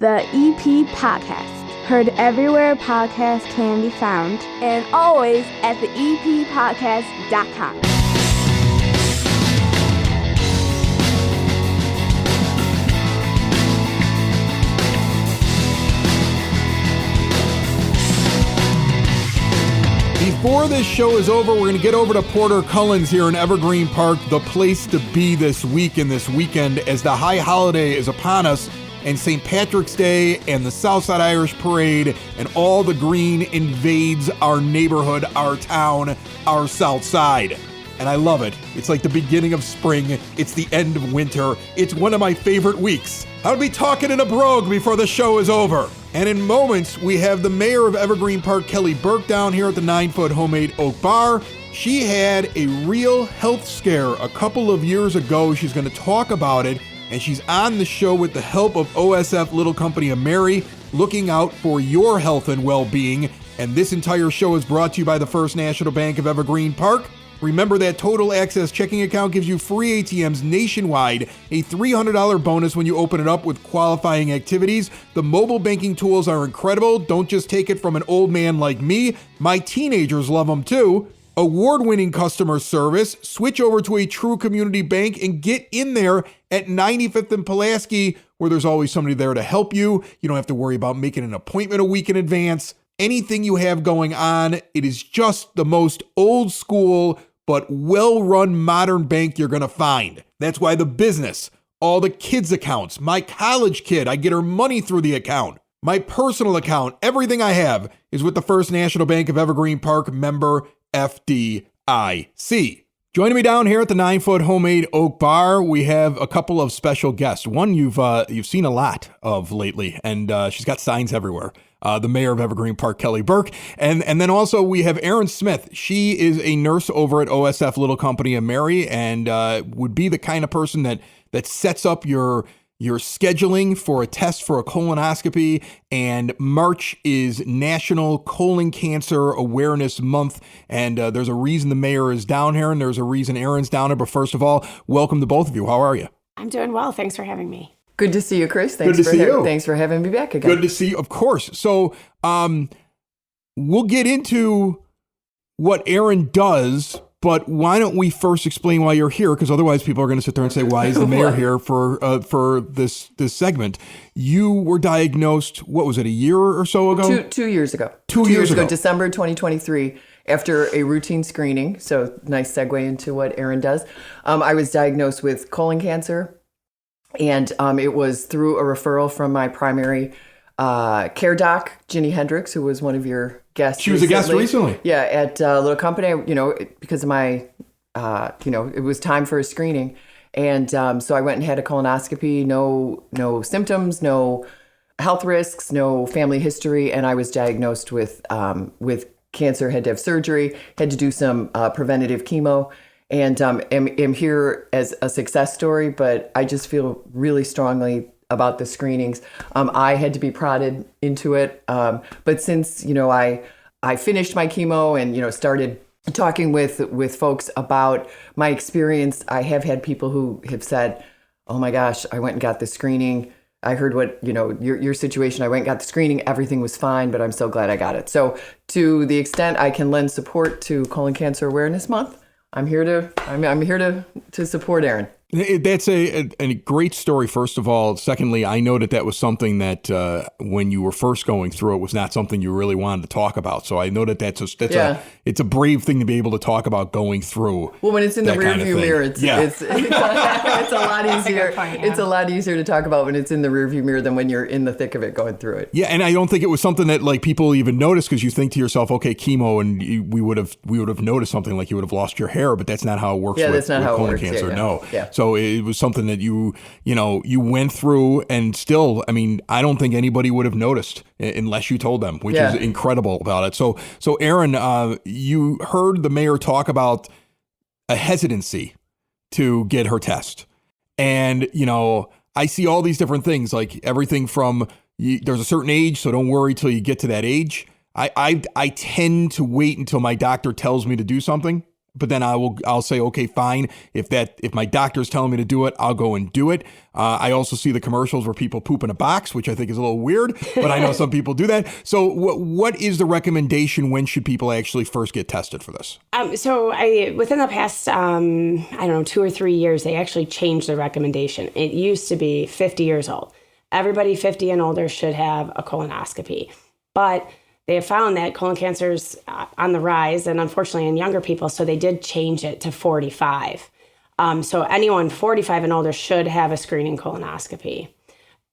The EP Podcast. Heard everywhere podcasts can be found, and always at theeppodcast.com. Before this show is over, we're going to get over to Porter Cullens here in Evergreen Park, the place to be this week and this weekend as the high holiday is upon us and St. Patrick's Day and the Southside Irish Parade and all the green invades our neighborhood, our town, our South Side. And I love it. It's like the beginning of spring. It's the end of winter. It's one of my favorite weeks. I'll be talking in a brogue before the show is over. And in moments, we have the mayor of Evergreen Park, Kelly Burke, down here at the 9-foot homemade oak bar. She had a real health scare a couple of years ago. She's going to talk about it. And she's on the show with the help of OSF Little Company of Mary, looking out for your health and well-being. And this entire show is brought to you by the First National Bank of Evergreen Park. Remember that Total Access checking account gives you free ATMs nationwide, a $300 bonus when you open it up with qualifying activities. The mobile banking tools are incredible. Don't just take it from an old man like me. My teenagers love them too. Award-winning customer service. Switch over to a true community bank and get in there at 95th and Pulaski, where there's always somebody there to help you. You don't have to worry about making an appointment a week in advance. Anything you have going on, it is just the most old school but well-run modern bank you're going to find. That's why the business, all the kids' accounts, my college kid, I get her money through the account. My personal account, everything I have is with the First National Bank of Evergreen Park, member FDIC. Joining me down here at the 9-foot homemade oak bar, we have a couple of special guests. One you've seen a lot of lately, and she's got signs everywhere. The mayor of Evergreen Park, Kelly Burke. And then also we have Erin Smith. She is a nurse over at OSF Little Company of Mary and would be the kind of person that sets up your scheduling for a test for a colonoscopy. And March is National Colon Cancer Awareness Month. And there's a reason the mayor is down here and there's a reason Erin's down here. But first of all, welcome to both of you. How are you? I'm doing well. Thanks for having me. Good to see you, Chris. Good to see you. Thanks for having me back again. Good to see you, of course. So we'll get into what Erin does, but why don't we first explain why you're here? Because otherwise people are going to sit there and say, why is the mayor here for this segment? You were diagnosed, what was it, a year or so ago? 2 years ago. 2 years ago. December 2023, after a routine screening. So nice segue into what Erin does. I was diagnosed with colon cancer. And it was through a referral from my primary care doc, Ginny Hendricks, who was one of your guests. She was a guest recently. Yeah, at Little Company, because of my, it was time for a screening. And so I went and had a colonoscopy, no symptoms, no health risks, no family history. And I was diagnosed with cancer, had to have surgery, had to do some preventative chemo. And am here as a success story, but I just feel really strongly about the screenings. I had to be prodded into it. But since, I finished my chemo and, started talking with folks about my experience, I have had people who have said, oh my gosh, I went and got the screening. I heard what, your situation. I went and got the screening. Everything was fine, but I'm so glad I got it. So to the extent I can lend support to Colon Cancer Awareness Month, I'm here to support Erin. That's a great story, first of all. Secondly, I know that was something that when you were first going through it was not something you really wanted to talk about. So I know that it's a brave thing to be able to talk about going through. Well, when it's in the rearview mirror, it's a lot easier. It's a lot easier to talk about when it's in the rearview mirror than when you're in the thick of it going through it. Yeah, and I don't think it was something that like people even noticed because you think to yourself, okay, chemo, and we would have noticed something like you would have lost your hair, but that's not how it works. Yeah, that's not how it works. Cancer. Yeah. No. Yeah. So it was something that you went through, and still, I mean, I don't think anybody would have noticed unless you told them, which is incredible about it. So Erin, you heard the mayor talk about a hesitancy to get her test, and I see all these different things, like everything from there's a certain age, so don't worry till you get to that age. I tend to wait until my doctor tells me to do something but then I'll say, okay, fine. If my doctor's telling me to do it, I'll go and do it. I also see the commercials where people poop in a box, which I think is a little weird, but I know some people do that. So what is the recommendation? When should people actually first get tested for this? So within the past, 2 or 3 years, they actually changed the recommendation. It used to be 50 years old. Everybody 50 and older should have a colonoscopy. But they have found that colon cancer is on the rise, and unfortunately in younger people, so they did change it to 45. So anyone 45 and older should have a screening colonoscopy.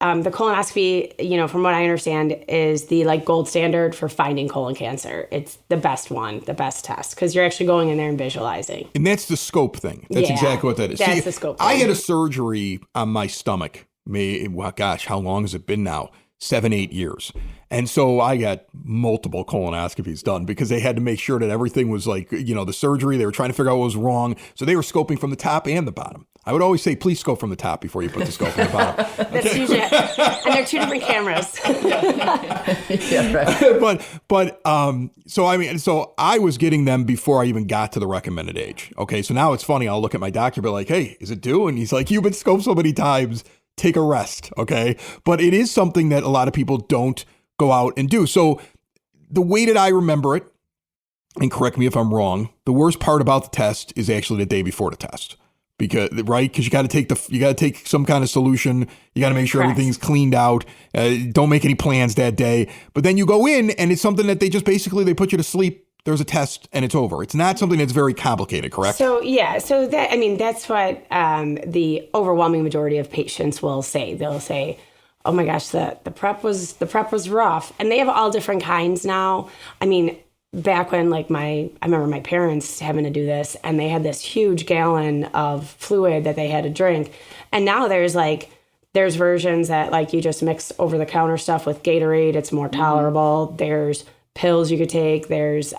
The colonoscopy, from what I understand, is the gold standard for finding colon cancer. It's the best one, the best test, because you're actually going in there and visualizing. And that's the scope thing. That's exactly what that is. That's the scope thing. I had a surgery on my stomach. How long has it been now? 7-8 years. And so I got multiple colonoscopies done because they had to make sure that everything was the surgery. They were trying to figure out what was wrong. So they were scoping from the top and the bottom. I would always say, please scope from the top before you put the scope in the bottom. That's usually, and they're two different cameras. Yeah, right. So I was getting them before I even got to the recommended age. Okay. So now it's funny. I'll look at my doctor, be like, hey, is it due? And he's like, you've been scoped so many times. Take a rest. Okay. But it is something that a lot of people don't go out and do. So the way that I remember it, and correct me if I'm wrong, the worst part about the test is actually the day before the test. Because you got to take some kind of solution. You got to make sure Correct. everything's cleaned out. Don't make any plans that day. But then you go in and it's something that they just basically, they put you to sleep. There's a test and it's over. It's not something that's very complicated, correct? So that's what the overwhelming majority of patients will say. They'll say, oh my gosh, the prep was rough. And they have all different kinds now. Back when I remember my parents having to do this, and they had this huge gallon of fluid that they had to drink. And now there's versions that you just mix over the counter stuff with Gatorade. It's more tolerable. Mm-hmm. There's pills you could take. There's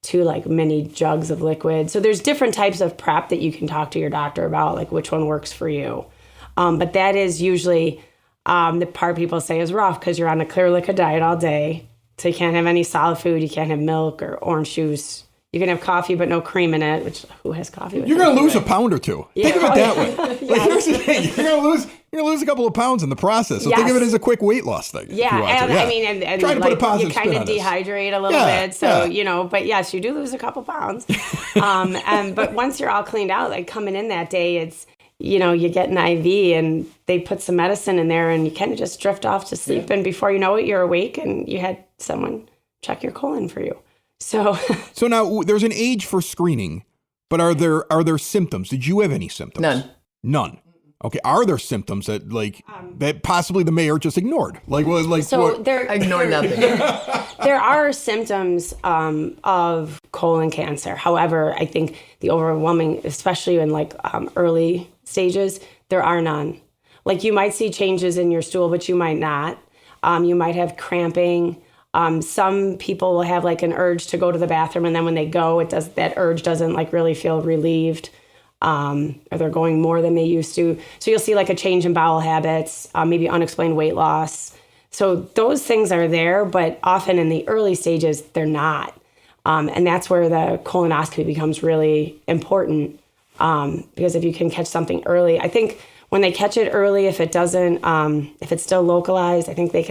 2 mini jugs of liquid. So there's different types of prep that you can talk to your doctor about, which one works for you. But that is usually the part people say is rough because you're on a clear liquid diet all day. So you can't have any solid food. You can't have milk or orange juice. You can have coffee, but no cream in it, which who has coffee? You're going to lose a pound or two. Yeah. Think of it that way. Here's the thing. You're going to lose a couple of pounds in the process. So think of it as a quick weight loss thing. Yeah. And trying to put a positive you kind of dehydrate a little bit. So, but yes, you do lose a couple pounds. But once you're all cleaned out, coming in that day, it's, you get an IV and they put some medicine in there and you kind of just drift off to sleep. Yeah. And before you know it, you're awake and you had someone check your colon for you. So now there's an age for screening, but are there symptoms? Did you have any symptoms? None. Okay. Are there symptoms that that possibly the mayor just ignored? Ignore nothing. There are symptoms of colon cancer. However, I think the overwhelming, especially in early stages, there are none. You might see changes in your stool, but you might not. You might have cramping. Some people will have an urge to go to the bathroom, and then when they go, that urge doesn't really feel relieved. Or they're going more than they used to. So you'll see a change in bowel habits, maybe unexplained weight loss. So those things are there, but often in the early stages, they're not. And that's where the colonoscopy becomes really important. Because if you can catch something early, I think when they catch it early, if it doesn't, if it's still localized, I think it's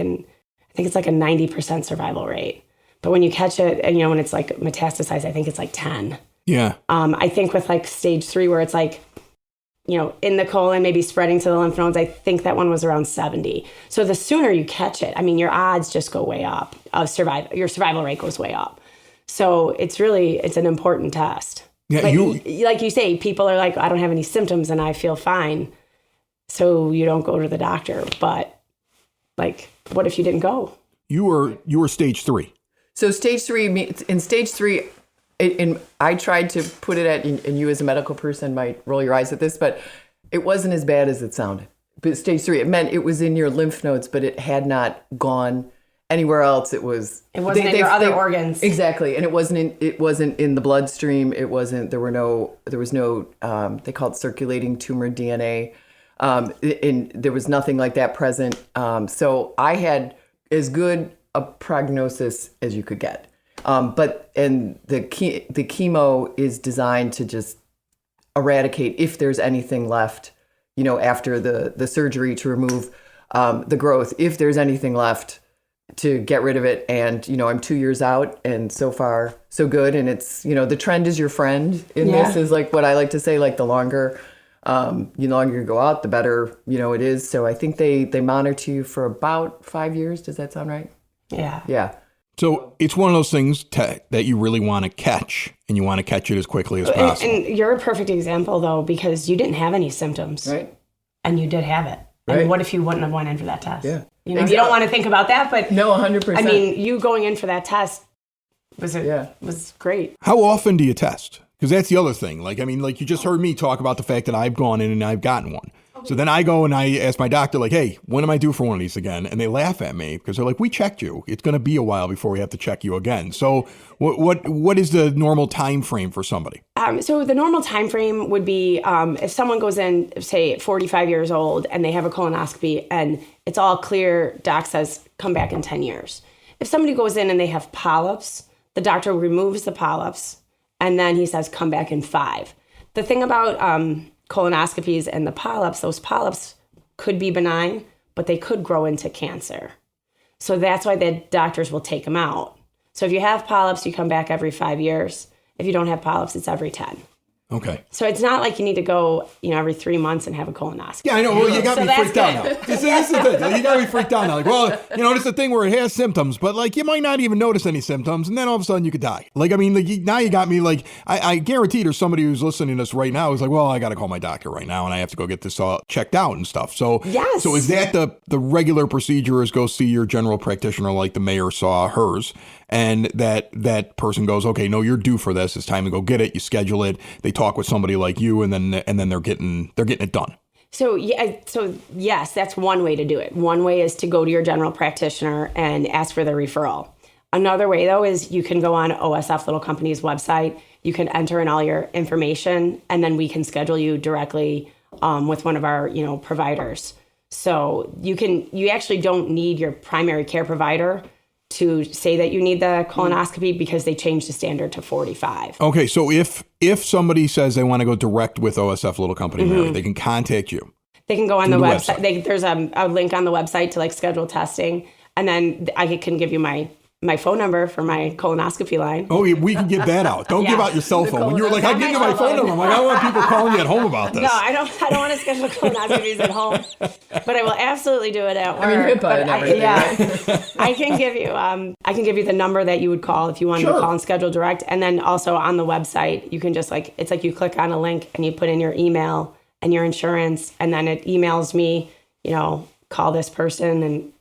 a 90% survival rate. But when you catch it and, when it's metastasized, I think it's 10. Yeah. I think with stage 3 where it's in the colon, maybe spreading to the lymph nodes, I think that one was around 70. So the sooner you catch it, your odds just go way up. Your survival rate goes way up. So it's an important test. Yeah, but like you say, people are I don't have any symptoms and I feel fine. So you don't go to the doctor. But what if you didn't go? You were stage 3. So stage 3, in stage 3, and I tried to put it and you as a medical person might roll your eyes at this, but it wasn't as bad as it sounded. But stage 3, it meant it was in your lymph nodes, but it had not gone anywhere else. It wasn't in your other organs. Exactly. And it wasn't in the bloodstream. There was no, they call it circulating tumor DNA. And there was nothing like that present. So I had as good a prognosis as you could get. And the chemo is designed to just eradicate if there's anything left, after the surgery to remove the growth, if there's anything left to get rid of it. And, I'm 2 years out, and so far so good. And it's, the trend is your friend in this, is like what I like to say, like the longer you go out, the better, it is. So I think they monitor you for about 5 years. Does that sound right? Yeah. Yeah. So it's one of those things that you really want to catch, and you want to catch it as quickly as possible. And you're a perfect example, though, because you didn't have any symptoms. Right. And you did have it. Right. And what if you wouldn't have went in for that test? Yeah. You don't want to think about that, but no, 100%. I mean, you going in for that test was great. How often do you test? Because that's the other thing. You just heard me talk about the fact that I've gone in and I've gotten one. So then I go and I ask my doctor, like, hey, when am I due for one of these again? And they laugh at me because they're like, we checked you. It's going to be a while before we have to check you again. So what is the normal time frame for somebody? So the normal time frame would be if someone goes in, say, 45 years old, and they have a colonoscopy and it's all clear, doc says, come back in 10 years. If somebody goes in and they have polyps, the doctor removes the polyps, and then he says, come back in 5. The thing about colonoscopies and the polyps, those polyps could be benign, but they could grow into cancer. So that's why the doctors will take them out. So if you have polyps, you come back every 5 years. If you don't have polyps, it's every 10. Okay. So it's not like you need to go, every 3 months and have a colonoscopy. Yeah, I know. Well, you got me freaked out now. This is the thing. You got me freaked out now. Like, well, it's the thing where it has symptoms, but you might not even notice any symptoms, and then all of a sudden you could die. Now you got me I guarantee there's somebody who's listening to this right now who's like, well, I got to call my doctor right now, and I have to go get this all checked out and stuff. So, yes. So is that the regular procedure? Is go see your general practitioner like the mayor saw hers? And that person goes, okay, no, you're due for this. It's time to go get it. You schedule it. They talk with somebody like you, and then they're getting it done. So yes, that's one way to do it. One way is to go to your general practitioner and ask for the referral. Another way, though, is you can go on OSF Little Company's website. You can enter in all your information, and then we can schedule you directly with one of our providers. So you actually don't need your primary care provider to say that you need the colonoscopy, because they changed the standard to 45. Okay, so if somebody says they want to go direct with OSF Little Company, Mary, they can contact you. They can go on the website. There's a link on the website to schedule testing, and then I can give you my phone number for my colonoscopy line. Oh, we can get that out. Don't give out your cell phone. When you were like, I give you my phone number. I'm like, I don't want people calling you at home about this. No, I don't want to schedule colonoscopies at home, but I will absolutely do it at work. I mean, HIPAA and everything. Right? I can give you the number that you would call if you wanted to call and schedule direct, and then also on the website you can just it's like you click on a link and you put in your email and your insurance, and then it emails me, call this person and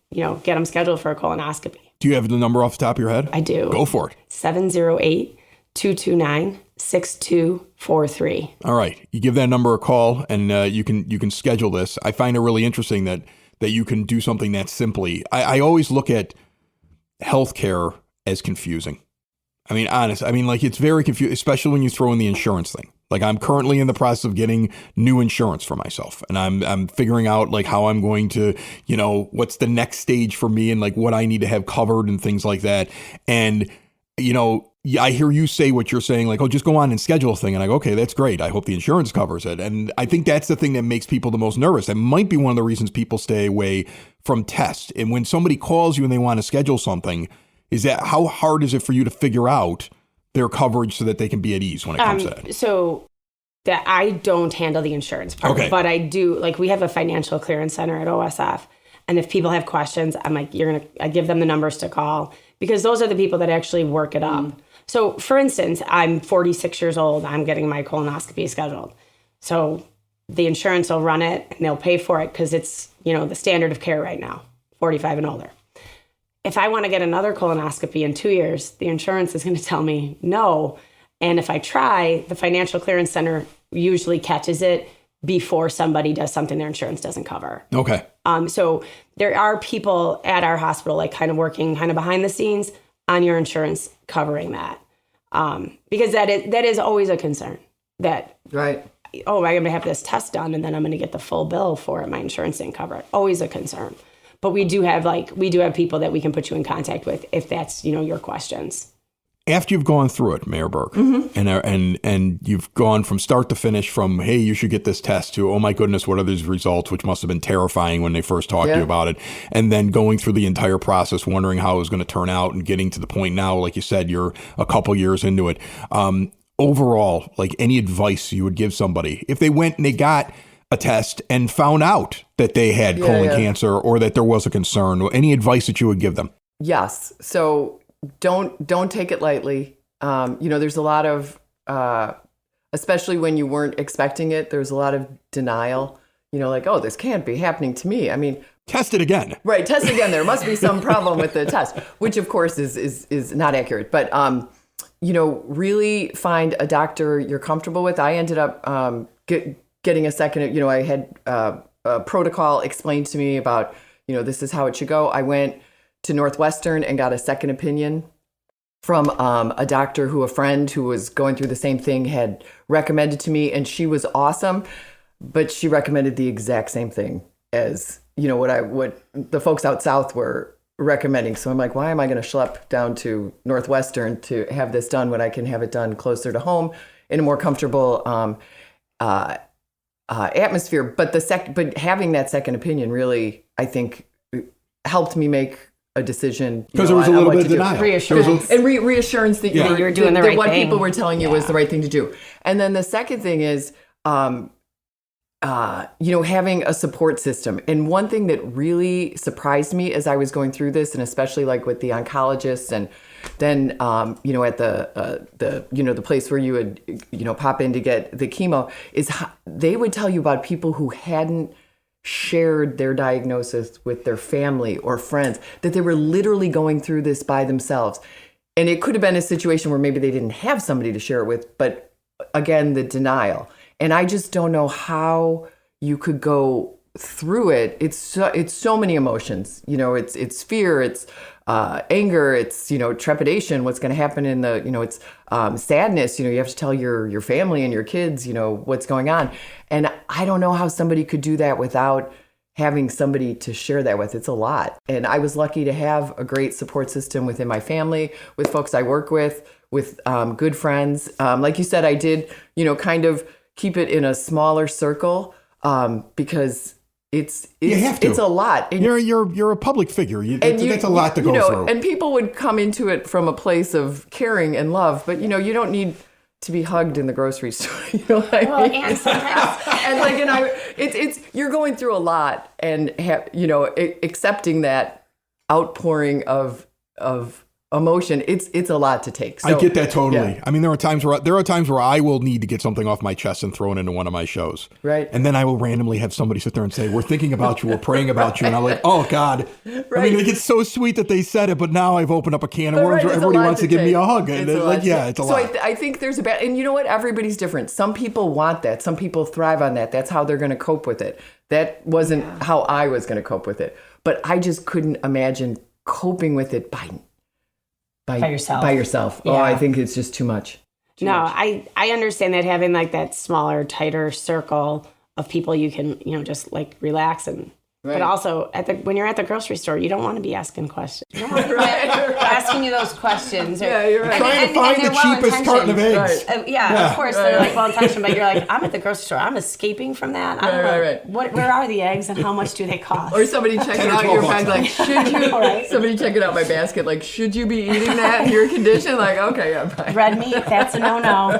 get them scheduled for a colonoscopy. Do you have the number off the top of your head? I do. Go for it. 708-229-6243. All right. You give that number a call, and you can schedule this. I find it really interesting that you can do something that simply. I always look at healthcare as confusing. I mean, honest. I mean, it's very confusing, especially when you throw in the insurance thing. I'm currently in the process of getting new insurance for myself, and I'm figuring out how I'm going to, what's the next stage for me, and what I need to have covered and things like that. And, I hear you say what you're saying, oh, just go on and schedule a thing. And I go, okay, that's great. I hope the insurance covers it. And I think that's the thing that makes people the most nervous. That might be one of the reasons people stay away from tests. And when somebody calls you and they want to schedule something, is that how hard is it for you to figure out their coverage so that they can be at ease when it comes to that? So that I don't handle the insurance part, okay. But I do. We have a financial clearance center at OSF, and if people have questions, I'm like, I give them the numbers to call, because those are the people that actually work it up. So, for instance, I'm 46 years old. I'm getting my colonoscopy scheduled. So the insurance will run it and they'll pay for it because it's the standard of care right now, 45 and older. If I want to get another colonoscopy in 2 years, the insurance is going to tell me no. And if I try, the Financial Clearance Center usually catches it before somebody does something their insurance doesn't cover. Okay. So there are people at our hospital kind of working behind the scenes on your insurance covering that. Because that is always a concern. That, right. Oh, I'm going to have this test done and then I'm going to get the full bill for it. My insurance didn't cover it. Always a concern. But we do have people that we can put you in contact with if that's, your questions. After you've gone through it, Mayor Burke, and you've gone from start to finish, from, hey, you should get this test, to, oh my goodness, what are these results, which must have been terrifying when they first talked to you about it, and then going through the entire process, wondering how it was going to turn out, and getting to the point now, like you said, you're a couple years into it. Overall, like, any advice you would give somebody if they went and they got a test and found out that they had colon cancer, or that there was a concern, or any advice that you would give them? Yes. So don't take it lightly. There's a lot of, especially when you weren't expecting it, there's a lot of denial, like, oh, this can't be happening to me. I mean, test it again. Right. Test again. There must be some problem with the test, which of course is not accurate. But, really find a doctor you're comfortable with. I ended up getting a second, I had a protocol explained to me about, this is how it should go. I went to Northwestern and got a second opinion from a doctor who a friend who was going through the same thing had recommended to me, and she was awesome, but she recommended the exact same thing as what the folks out south were recommending. So I'm like, why am I going to schlep down to Northwestern to have this done when I can have it done closer to home in a more comfortable atmosphere? But having that second opinion really, I think, helped me make a decision, because there was a little bit of denial, reassurance that you're doing the right thing. What people were telling you was the right thing to do. And then the second thing is, having a support system. And one thing that really surprised me as I was going through this, and especially like with the oncologists, and then at the place where you would pop in to get the chemo, is they would tell you about people who hadn't shared their diagnosis with their family or friends, that they were literally going through this by themselves. And it could have been a situation where maybe they didn't have somebody to share it with, but again, the denial. And I just don't know how you could go through it. It's so many emotions. It's fear, it's anger, it's trepidation. What's going to happen in the it's sadness. You have to tell your family and your kids what's going on. And I don't know how somebody could do that without having somebody to share that with. It's a lot. And I was lucky to have a great support system within my family, with folks I work with good friends. Like you said, I did kind of keep it in a smaller circle because it's a lot. And you're a public figure. That's a lot to go through. And people would come into it from a place of caring and love, but you don't need to be hugged in the grocery store. You know what I mean? And sometimes, it's you're going through a lot, and accepting that outpouring of emotion, it's a lot to take. So, I get that totally. Yeah. I mean, there are times where I will need to get something off my chest and throw it into one of my shows. Right. And then I will randomly have somebody sit there and say, we're thinking about you, we're praying about you. And I'm like, oh God. Right. I mean, it's so sweet that they said it, but now I've opened up a can of worms where everybody wants to give me a hug. And it's a lot. So I think there's and you know what? Everybody's different. Some people want that. Some people thrive on that. That's how they're going to cope with it. That wasn't how I was going to cope with it. But I just couldn't imagine coping with it by yourself. Yeah. Oh, I think it's just too much. I understand that, having like that smaller, tighter circle of people you can, just like relax and. Right. But also, when you're at the grocery store, you don't want to be asking questions. You don't want to be asking you those questions. You're right. Trying to find the cheapest carton of eggs. Of course, they're like well-intentioned, but you're like, I'm at the grocery store. I'm escaping from that. I don't know. Where are the eggs and how much do they cost? Or somebody checking out your bag, like, should you? Right. Somebody checking out my basket, like, should you be eating that in your condition? Like, okay, yeah, fine. Red meat, that's a no-no.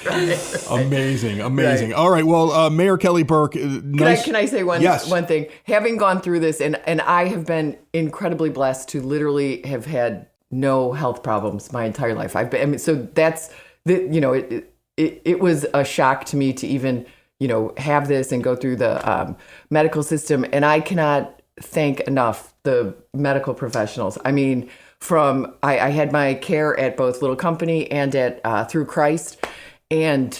Right. Amazing. Right. All right, well, Mayor Kelly Burke. Can I say one? Yes. One thing, having gone through this, and I have been incredibly blessed to literally have had no health problems my entire life. So that's it was a shock to me to even have this and go through the medical system, and I cannot thank enough the medical professionals. I mean, I had my care at both Little Company and at Through Christ, and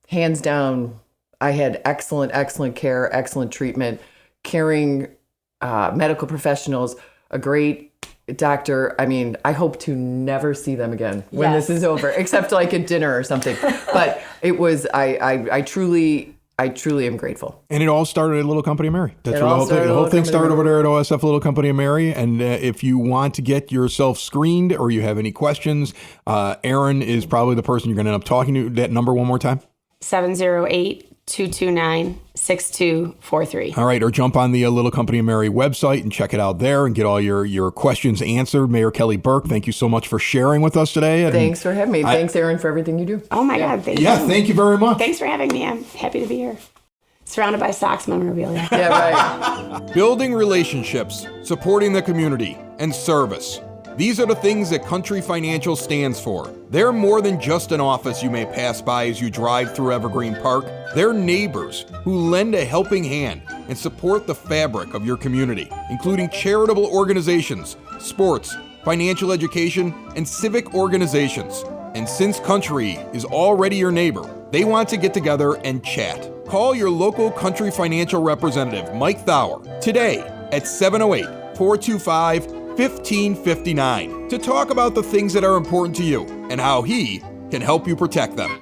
hands down, I had excellent care, excellent treatment. Caring medical professionals, a great doctor. I mean, I hope to never see them again when this is over, except like at dinner or something. But it was, I truly I truly am grateful. And it all started at Little Company of Mary. That's It where all the started at whole Little thing Company of started over Mary. there at OSF Little Company of Mary. And if you want to get yourself screened or you have any questions, Erin is probably the person you're going to end up talking to. That number one more time. 708-229-6243. All right, or jump on the Little Company of Mary website and check it out there and get all your questions answered. Mayor Kelly Burke, thank you so much for sharing with us today. And Thanks for having me. Thanks, Erin, for everything you do. Oh my God, thank you. Yeah, thank you very much. Thanks for having me. I'm happy to be here. Surrounded by Sox memorabilia. Yeah, right. Building relationships, supporting the community, and service. These are the things that Country Financial stands for. They're more than just an office you may pass by as you drive through Evergreen Park. They're neighbors who lend a helping hand and support the fabric of your community, including charitable organizations, sports, financial education, and civic organizations. And since Country is already your neighbor, they want to get together and chat. Call your local Country Financial representative, Mike Thauer, today at 708-425-1559 to talk about the things that are important to you and how he can help you protect them.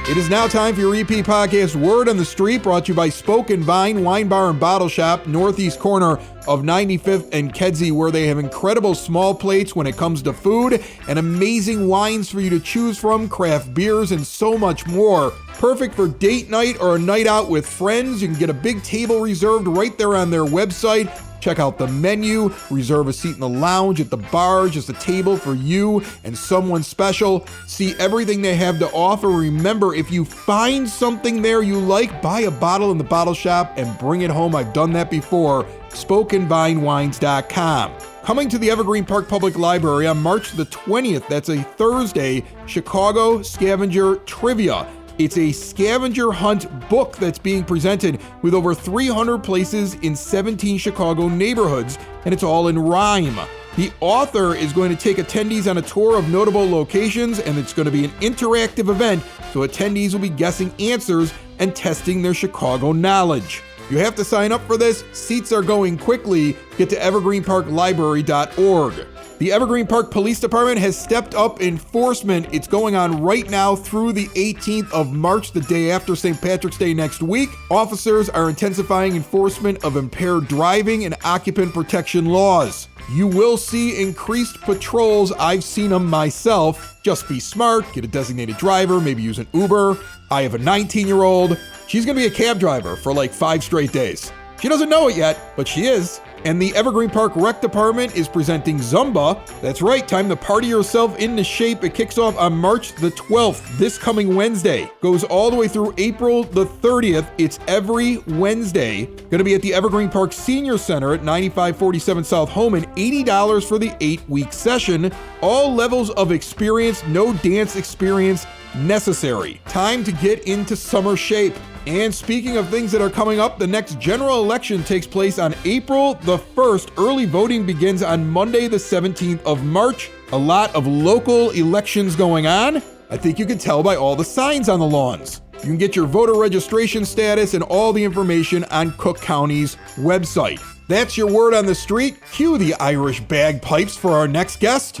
It is now time for your EP podcast, Word on the Street, brought to you by Spoke and Vine Wine Bar and Bottle Shop, northeast corner of 95th and Kedzie, where they have incredible small plates when it comes to food and amazing wines for you to choose from, craft beers, and so much more. Perfect for date night or a night out with friends. You can get a big table reserved right there on their website. Check out the menu, reserve a seat in the lounge, at the bar, just a table for you and someone special. See everything they have to offer. Remember, if you find something there you like, buy a bottle in the bottle shop and bring it home. I've done that before. SpokenVineWines.com. Coming to the Evergreen Park Public Library on March the 20th, that's a Thursday, Chicago Scavenger Trivia. It's a scavenger hunt book that's being presented with over 300 places in 17 Chicago neighborhoods, and it's all in rhyme. The author is going to take attendees on a tour of notable locations, and it's going to be an interactive event, so attendees will be guessing answers and testing their Chicago knowledge. You have to sign up for this. Seats are going quickly. Get to evergreenparklibrary.org. The Evergreen Park Police Department has stepped up enforcement. It's going on right now through the 18th of March, the day after St. Patrick's Day next week. Officers are intensifying enforcement of impaired driving and occupant protection laws. You will see increased patrols. I've seen them myself. Just be smart, get a designated driver, maybe use an Uber. I have a 19-year-old. She's going to be a cab driver for like 5 straight days. She doesn't know it yet, but she is. And the Evergreen Park Rec Department is presenting Zumba. That's right, time to party yourself into shape. It kicks off on March the 12th, this coming Wednesday. Goes all the way through April the 30th. It's every Wednesday. Going to be at the Evergreen Park Senior Center at 9547 South Homan. $80 for the 8-week session. All levels of experience, no dance experience necessary. Time to get into summer shape. And speaking of things that are coming up, the next general election takes place on April the 1st. Early voting begins on Monday the 17th of March. A lot of local elections going on. I think you can tell by all the signs on the lawns. You can get your voter registration status and all the information on Cook County's website. That's your word on the street. Cue the Irish bagpipes for our next guest.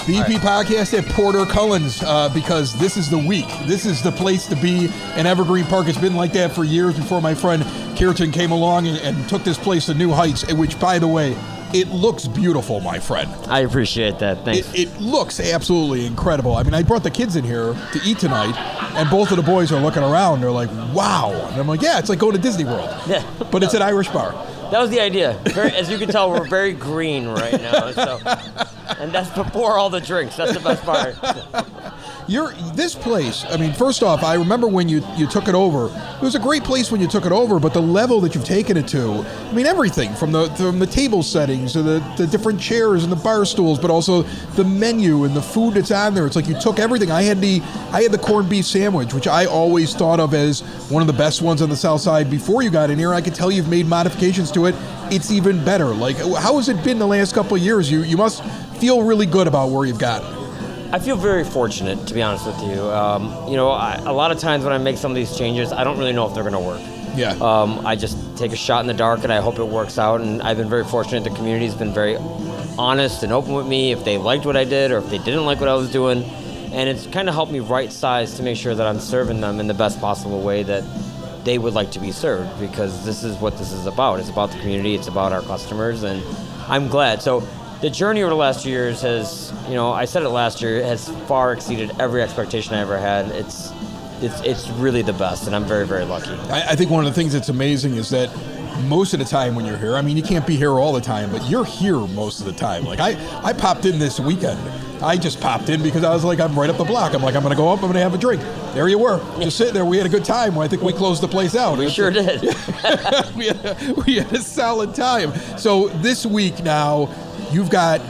The EP podcast at Porter Cullens, because this is the week. This is the place to be in Evergreen Park. It's been like that for years before my friend Kirtan came along and took this place to new heights, which, by the way, it looks beautiful, my friend. I appreciate that. Thanks. It looks absolutely incredible. I mean, I brought the kids in here to eat tonight, and both of the boys are looking around. They're like, wow. And I'm like, yeah, it's like going to Disney World. Yeah. But it's an Irish bar. That was the idea. As you can tell, we're very green right now. So, and that's before all the drinks. That's the best part. This place, I mean, first off, I remember when you took it over. It was a great place when you took it over, but the level that you've taken it to, I mean, everything from the table settings to the different chairs and the bar stools, but also the menu and the food that's on there. It's like you took everything. I had the corned beef sandwich, which I always thought of as one of the best ones on the South Side before you got in here. I could tell you've made modifications to it. It's even better. Like, how has it been the last couple of years? You must feel really good about where you've gotten. I feel very fortunate, to be honest with you. A lot of times when I make some of these changes, I don't really know if they're going to work. Yeah. I just take a shot in the dark, and I hope it works out. And I've been very fortunate. The community's been very honest and open with me if they liked what I did or if they didn't like what I was doing. And it's kind of helped me right size to make sure that I'm serving them in the best possible way that they would like to be served, because this is what this is about. It's about the community. It's about our customers, and I'm glad. So the journey over the last 2 years has, I said it last year, has far exceeded every expectation I ever had. It's really the best, and I'm very, very lucky. I think one of the things that's amazing is that most of the time when you're here, I mean, you can't be here all the time, but you're here most of the time. Like, I popped in this weekend. I just popped in because I was like, I'm right up the block. I'm like, I'm going to go up, I'm going to have a drink. There you were, just sitting there. We had a good time. I think we closed the place out. We sure did. we had a solid time. So this week now, you've got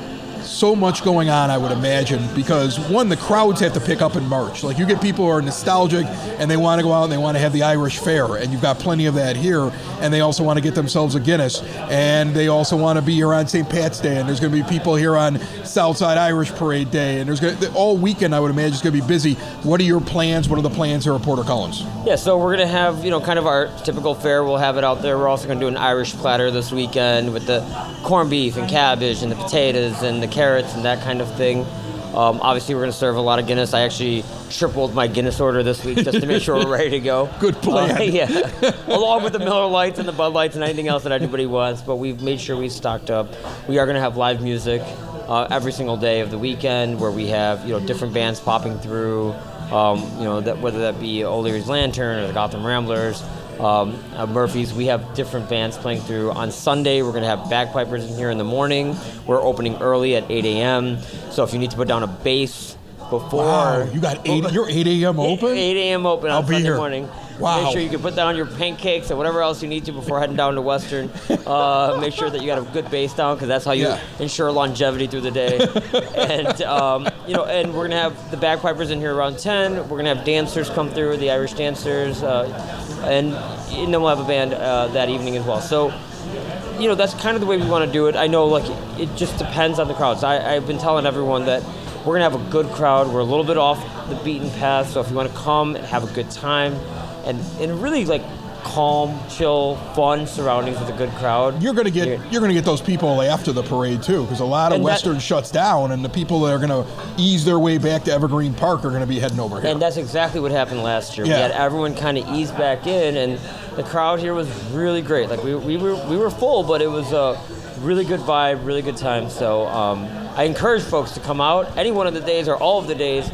so much going on, I would imagine, because one, the crowds have to pick up in March. Like, you get people who are nostalgic and they want to go out and they want to have the Irish Fair, and you've got plenty of that here, and they also want to get themselves a Guinness, and they also want to be here on St. Pat's Day, and there's going to be people here on Southside Irish Parade Day, and all weekend, I would imagine, is going to be busy. What are your plans? What are the plans here at Porter Cullens? Yeah, so we're going to have, kind of our typical fare. We'll have it out there. We're also going to do an Irish platter this weekend with the corned beef and cabbage and the potatoes and the carrots and that kind of thing. Obviously, we're going to serve a lot of Guinness. I actually tripled my Guinness order this week just to make sure we're ready to go. Good plan. Yeah, along with the Miller Lights and the Bud Lights and anything else that everybody wants. But we've made sure we stocked up. We are going to have live music every single day of the weekend, where we have different bands popping through. Whether that be O'Leary's Lantern or the Gotham Ramblers. Murphy's. We have different bands playing through. On Sunday, we're going to have bagpipers in here in the morning. We're opening early at 8 a.m. So if you need to put down a bass before... Wow, you got 8, you're 8 a.m. open? 8 a.m. open on Sunday morning. Wow. Make sure you can put down your pancakes and whatever else you need to before heading down to Western. Make sure that you got a good bass down, because that's how you ensure longevity through the day. And and we're gonna have the bagpipers in here around 10. We're gonna have dancers come through, the Irish dancers, and then we'll have a band that evening as well. So, that's kind of the way we want to do it. I know, it just depends on the crowds. I've been telling everyone that we're gonna have a good crowd. We're a little bit off the beaten path, so if you want to come and have a good time. And really calm, chill, fun surroundings with a good crowd. You're gonna get those people after the parade too, because a lot of Western shuts down, and the people that are gonna ease their way back to Evergreen Park are gonna be heading over here. And that's exactly what happened last year. Yeah. We had everyone kind of ease back in, and the crowd here was really great. We were full, but it was a really good vibe, really good time. So I encourage folks to come out any one of the days or all of the days.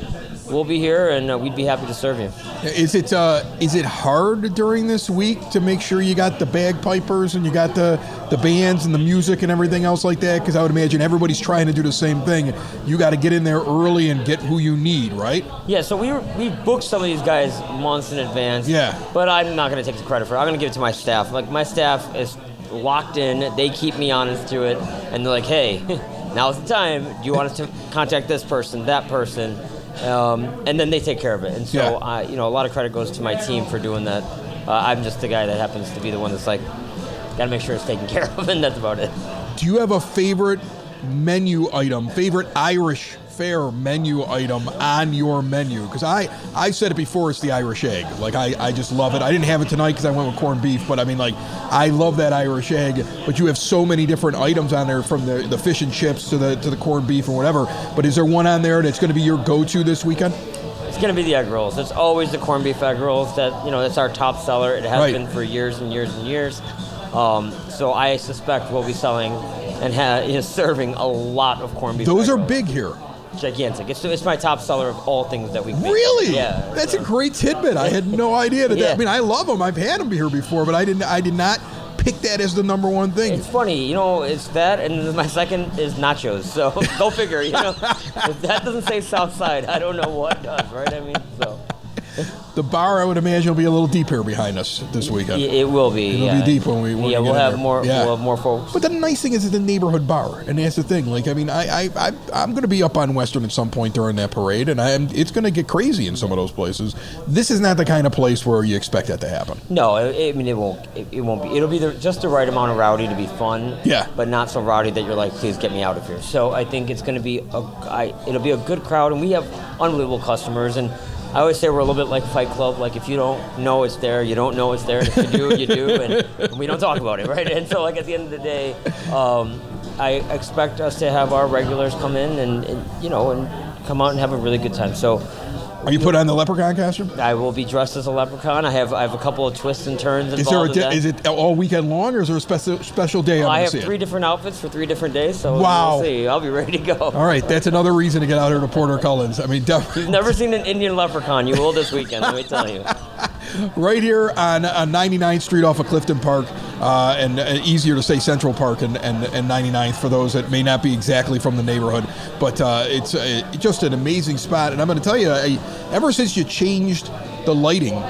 We'll be here, and we'd be happy to serve you. Is it hard during this week to make sure you got the bagpipers and you got the bands and the music and everything else like that? Because I would imagine everybody's trying to do the same thing. You got to get in there early and get who you need, right? Yeah, so we booked some of these guys months in advance. Yeah. But I'm not going to take the credit for it. I'm going to give it to my staff. My staff is locked in. They keep me honest to it. And they're like, hey, now's the time. Do you want us to contact this person, that person? And then they take care of it. And so, a lot of credit goes to my team for doing that. I'm just the guy that happens to be the one that's got to make sure it's taken care of, and that's about it. Do you have a favorite menu item, favorite Irish Fair menu item on your menu? Because I said it before, it's the Irish egg. I just love it. I didn't have it tonight because I went with corned beef, but I love that Irish egg. But you have so many different items on there, from the fish and chips to the corned beef or whatever. But is there one on there that's going to be your go-to this weekend? It's going to be the egg rolls. It's always the corned beef egg rolls. That's our top seller. It has been for years and years and years. So I suspect we'll be selling and serving a lot of corned beef. Those are big here. Gigantic. It's my top seller of all things that we make. Really? Yeah. That's a great tidbit. I had no idea that. I mean, I love them. I've had them here before, but I did not pick that as the number one thing. It's funny, it's that, and my second is nachos. So go figure, If that doesn't say South Side, I don't know what does, right? I mean, so. The bar, I would imagine, will be a little deep here behind us this weekend. It will be. It'll be deep when we we'll get have there. more. Yeah. We'll have more folks. But the nice thing is it's a neighborhood bar, and that's the thing. Like, I mean, I'm going to be up on Western at some point during that parade, and it's going to get crazy in some of those places. This is not the kind of place where you expect that to happen. No, I mean it won't. It won't be. It'll be just the right amount of rowdy to be fun. Yeah. But not so rowdy that you're like, please get me out of here. So I think it's going to be it'll be a good crowd, and we have unbelievable customers. And I always say we're a little bit like Fight Club. Like, if you don't know it's there, you don't know it's there. And if you do, you do. And we don't talk about it, right? And so, like, at the end of the day, I expect us to have our regulars come in and come out and have a really good time. So, Are you put on the leprechaun costume? I will be dressed as a leprechaun. I have a couple of twists and turns involved. Is it all weekend long, or is there a special day? I have 3 different outfits for 3 different days, so wow. We'll see. I'll be ready to go. All right, that's another reason to get out here to Porter Cullens. I mean, definitely. You've never seen an Indian leprechaun. You will this weekend, let me tell you. Right here on 99th Street off of Clifton Park, and easier to say Central Park and 99th for those that may not be exactly from the neighborhood. But it's just an amazing spot. And I'm going to tell you, ever since you changed the lighting,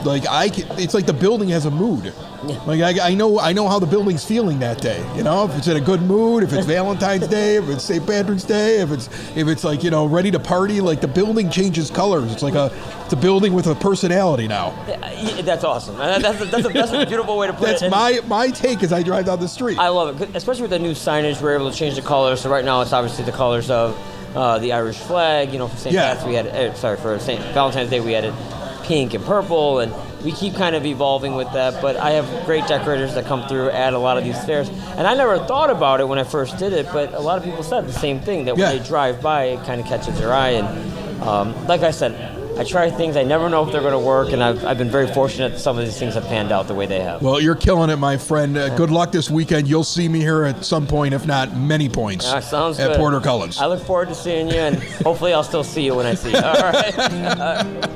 it's like the building has a mood. Yeah. Like I know how the building's feeling that day. If it's in a good mood, if it's Valentine's Day, if it's St. Patrick's Day, if it's like ready to party. Like, the building changes colors. It's like it's a building with a personality now. Yeah, that's awesome. That's a beautiful way to put it. That's my take as I drive down the street. I love it, especially with the new signage. We're able to change the colors. So right now it's obviously the colors of the Irish flag. For St. Patrick's we had for St. Valentine's Day we had it pink and purple, and we keep kind of evolving with that. But I have great decorators that come through, add a lot of these fairs, and I never thought about it when I first did it, but a lot of people said the same thing, that when they drive by, it kind of catches their eye. And like I said, I try things, I never know if they're going to work, and I've been very fortunate that some of these things have panned out the way they have. Well, you're killing it, my friend. Good luck this weekend. You'll see me here at some point, if not many points, sounds at good. Porter Cullens. I look forward to seeing you, and hopefully I'll still see you when I see you. All right.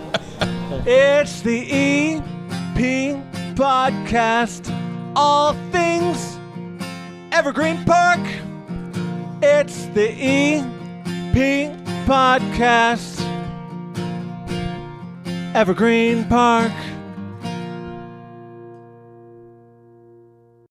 It's the EP Podcast, all things Evergreen Park. It's the EP Podcast, Evergreen Park.